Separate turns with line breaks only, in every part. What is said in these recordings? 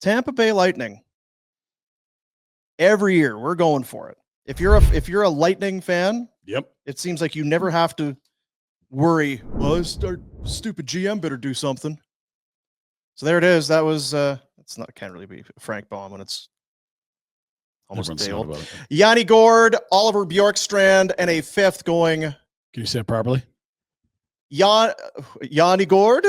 Tampa Bay Lightning. Every year we're going for it. If you're a Lightning fan,
yep,
it seems like you never have to worry. Well, this stupid GM better do something. So there it is. That was it's not. It can't really be Frank Baum when it's almost failed. Yanni Gourde, Oliver Bjorkstrand, and a fifth going.
Can you say it properly?
Yanni Gourde,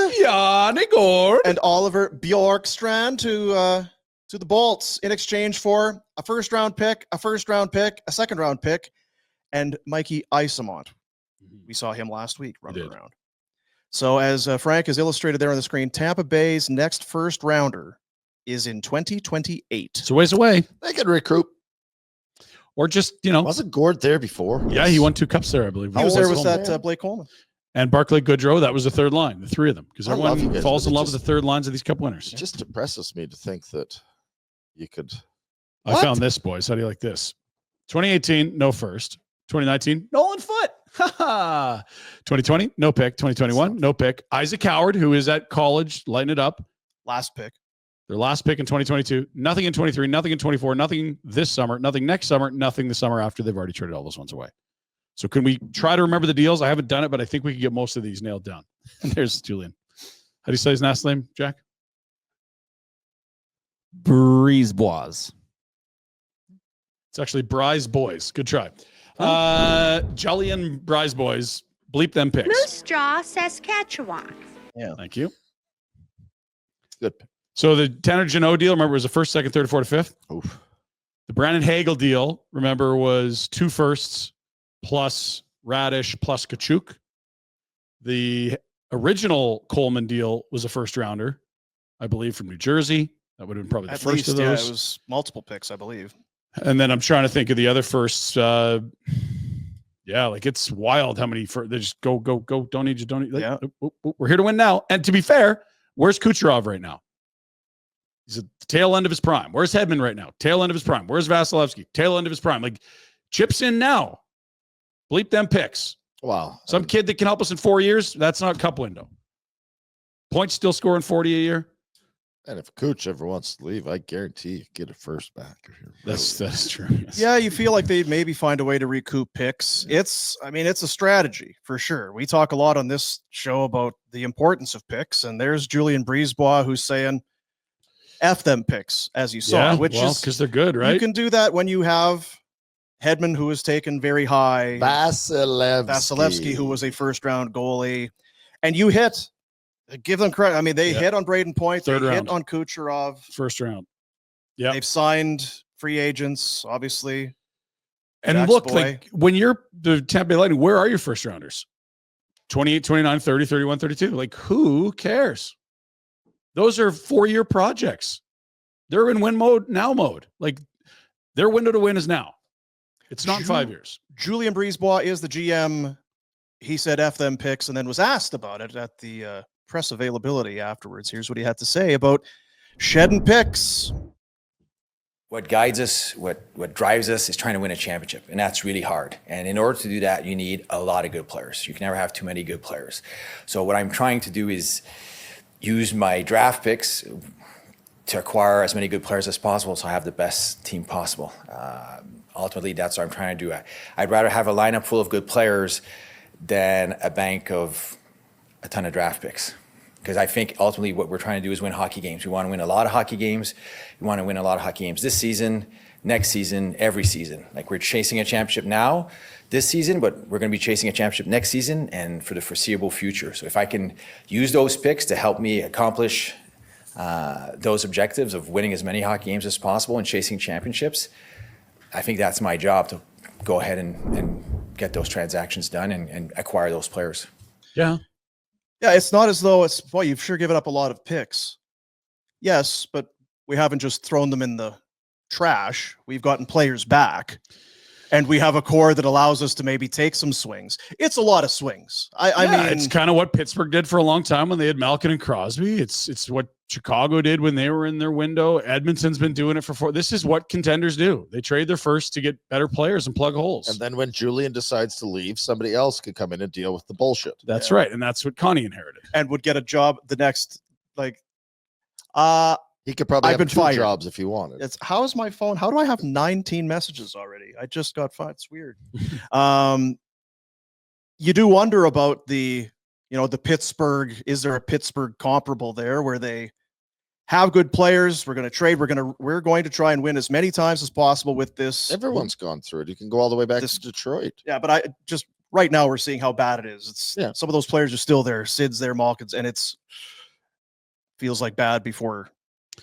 and Oliver Bjorkstrand to the Bolts in exchange for a first-round pick, a second-round pick, and Mikey Isamont. We saw him last week running around. So as Frank has illustrated there on the screen, Tampa Bay's next first-rounder is in 2028.
It's a ways away.
They could recoup.
Or just, you know.
Wasn't Gourde there before?
Yeah, he won 2 cups there, I believe.
He was there with that Blake Coleman.
And Barclay Goodrow, that was the third line, the three of them. Because everyone falls in love with the third lines of these cup winners.
It just depresses me to think that you could.
I found this, boys. How do you like this? 2018, no first. 2019, Nolan Foote. 2020, no pick. 2021, no pick. Isaac Howard, who is at college, lighting it up.
Last pick.
Their last pick in 2022. Nothing in 23, nothing in 24, nothing this summer, nothing next summer, nothing the summer after. They've already traded all those ones away. So can we try to remember the deals? I haven't done it, but I think we can get most of these nailed down. And there's Julien. How do you say his last name, Jack?
BriseBois.
It's actually BriseBois. Good try. Julien BriseBois. Bleep them picks.
Moose Jaw, Saskatchewan.
Yeah.
Thank you.
Good.
So the Tanner Jeannot deal, remember, was the first, second, third, fourth, fifth.
Oof.
The Brandon Hagel deal, remember, was 2 firsts plus Radish plus Kachuk. The original Coleman deal was a first rounder, I believe, from New Jersey. That would have been probably the first of those.
Yeah, it was multiple picks, I believe.
And then I'm trying to think of the other firsts. Yeah, like it's wild how many they just go. Don't need you. Don't need. Like,
yeah.
We're here to win now. And to be fair, where's Kucherov right now? He's at the tail end of his prime. Where's Hedman right now? Tail end of his prime. Where's Vasilevsky? Tail end of his prime. Like chips in now. Bleep them picks.
Wow.
Some kid that can help us in 4 years. That's not cup window. Points still scoring 40 a year.
And if Cooch ever wants to leave, I guarantee you get a first back.
That's true. Yes.
Yeah, you feel like they'd maybe find a way to recoup picks. It's a strategy for sure. We talk a lot on this show about the importance of picks, and there's Julien BriseBois who's saying, F them picks, as you saw, which is
because they're good, right?
You can do that when you have Hedman, who was taken very high, Vasilevsky, who was a first-round goalie, and you hit. Give them credit. I mean, they hit on Braden Point. They hit on Kucherov.
First round. Yeah.
They've signed free agents, obviously.
And
Jack's
look,
boy.
like when you're the Tampa Bay Lightning, where are your first rounders? 28, 29, 30, 31, 32. Like, who cares? Those are 4-year projects. They're in win mode, now mode. Like, their window to win is now. It's not 5 years.
Julien BriseBois is the GM. He said F them picks and then was asked about it at the press availability afterwards. Here's what he had to say about shedding picks.
What guides us, what drives us is trying to win a championship, and that's really hard. And in order to do that, you need a lot of good players. You can never have too many good players. So what I'm trying to do is use my draft picks to acquire as many good players as possible so I have the best team possible. Ultimately, that's what I'm trying to do. I'd rather have a lineup full of good players than a bank of a ton of draft picks. Because I think ultimately what we're trying to do is win hockey games. We want to win a lot of hockey games. We want to win a lot of hockey games this season, next season, every season. Like we're chasing a championship now, this season, but we're going to be chasing a championship next season and for the foreseeable future. So if I can use those picks to help me accomplish those objectives of winning as many hockey games as possible and chasing championships, I think that's my job to go ahead and get those transactions done and acquire those players.
Yeah.
Yeah, it's not as though it's, boy, you've sure given up a lot of picks. Yes, but we haven't just thrown them in the trash. We've gotten players back, and we have a core that allows us to maybe take some swings. It's a lot of swings. I mean,
it's kind of what Pittsburgh did for a long time when they had Malkin and Crosby. It's what Chicago did when they were in their window. Edmonton's been doing it for 4. This is what contenders do. They trade their first to get better players and plug holes.
And then when Julien decides to leave, somebody else could come in and deal with the bullshit.
That's right. And that's what Connie inherited.
And would get a job the next, like,
He could probably
I've
have
been
2
fired.
jobs if he wanted.
It's how is my phone? How do I have 19 messages already? I just got fired. It's weird. You do wonder about the Pittsburgh. Is there a Pittsburgh comparable there where they have good players? We're going to trade. We're going to try and win as many times as possible with this.
Everyone's gone through it. You can go all the way back to Detroit.
Yeah, but right now we're seeing how bad it is. Some of those players are still there. Sid's there, Malkin's, and it's feels like bad before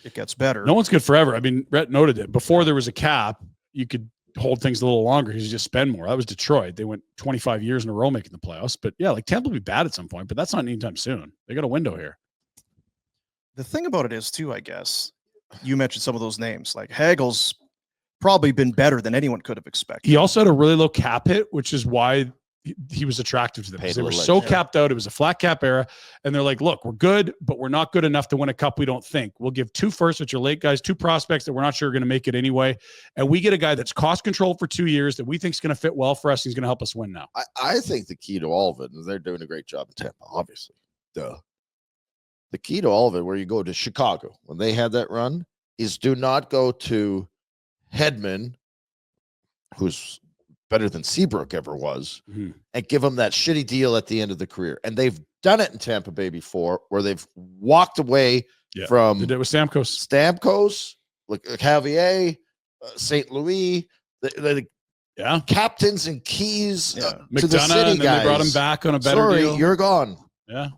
it gets better.
No one's good forever. I mean, Rhett noted it. Before there was a cap, you could hold things a little longer because you just spend more. That was Detroit. They went 25 years in a row making the playoffs. But yeah, like Tampa will be bad at some point, but that's not anytime soon. They got a window here.
The thing about it is, too, I guess, you mentioned some of those names. Like Hagel's probably been better than anyone could have expected.
He also had a really low cap hit, which is why he was attractive to them. They were so capped out. It was a flat cap era. And they're like, look, we're good, but we're not good enough to win a cup. We don't think. We'll give 2 firsts, which are late guys, 2 prospects that we're not sure are going to make it anyway. And we get a guy that's cost controlled for 2 years that we think is going to fit well for us. He's going to help us win now.
I think the key to all of it, and they're doing a great job in Tampa, obviously. Duh. The key to all of it, where you go to Chicago, when they had that run, is do not go to Hedman, who's better than Seabrook ever was, and give him that shitty deal at the end of the career. And they've done it in Tampa Bay before, where they've walked away from.
They did it with
Stamkos, like Javier, St. Louis, the captains and keys to
McDonough,
the city
and then
guys.
they brought him back on a better deal.
You're gone.
Yeah,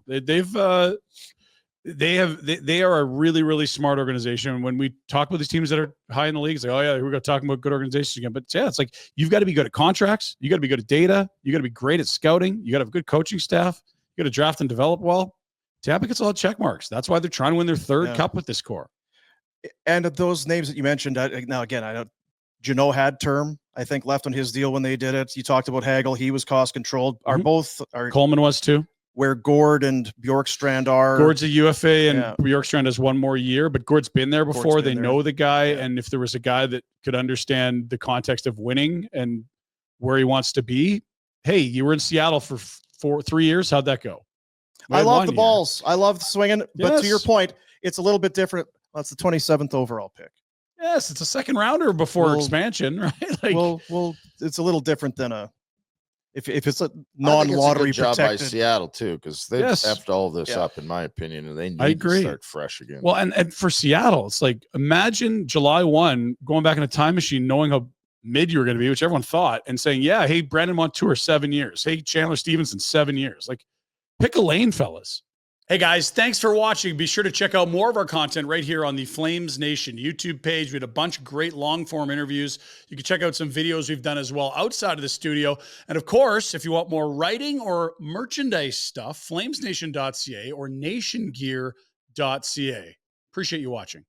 they are a really, really smart organization. When we talk about these teams that are high in the league, it's like, oh yeah, we're going to talk about good organizations again. But yeah, it's like, you've got to be good at contracts. You got to be good at data. You got to be great at scouting. You got to have a good coaching staff. You got to draft and develop well. Tampa gets a lot of check marks. That's why they're trying to win their 3rd cup with this core.
And of those names that you mentioned, now again, I know Jeannot had term, I think, left on his deal when they did it. You talked about Hagel. He was cost controlled.
Coleman was too.
Where Gourde and Bjorkstrand are.
Gourde's a UFA and Bjorkstrand has 1 more year, but Gourde's been there before. They know the guy. Yeah. And if there was a guy that could understand the context of winning and where he wants to be, hey, you were in Seattle for 3 years. How'd that go?
I love the balls. I love swinging. But to your point, it's a little bit different. That's the 27th overall pick.
Yes, it's a 2nd rounder before expansion, right? Like,
well, it's a little different than if it's a non-lottery
job
protected.
by Seattle too, because they've effed all this up, in my opinion, and they need to start fresh again.
Well, and for Seattle, it's like, imagine July 1 going back in a time machine, knowing how mid you were going to be, which everyone thought, and saying, yeah, hey, Brandon Montour, 7 years. Hey, Chandler Stevenson, 7 years. Like, pick a lane, fellas. Hey guys, thanks for watching. Be sure to check out more of our content right here on the Flames Nation YouTube page. We had a bunch of great long-form interviews. You can check out some videos we've done as well outside of the studio. And of course, if you want more writing or merchandise stuff, flamesnation.ca or nationgear.ca. Appreciate you watching.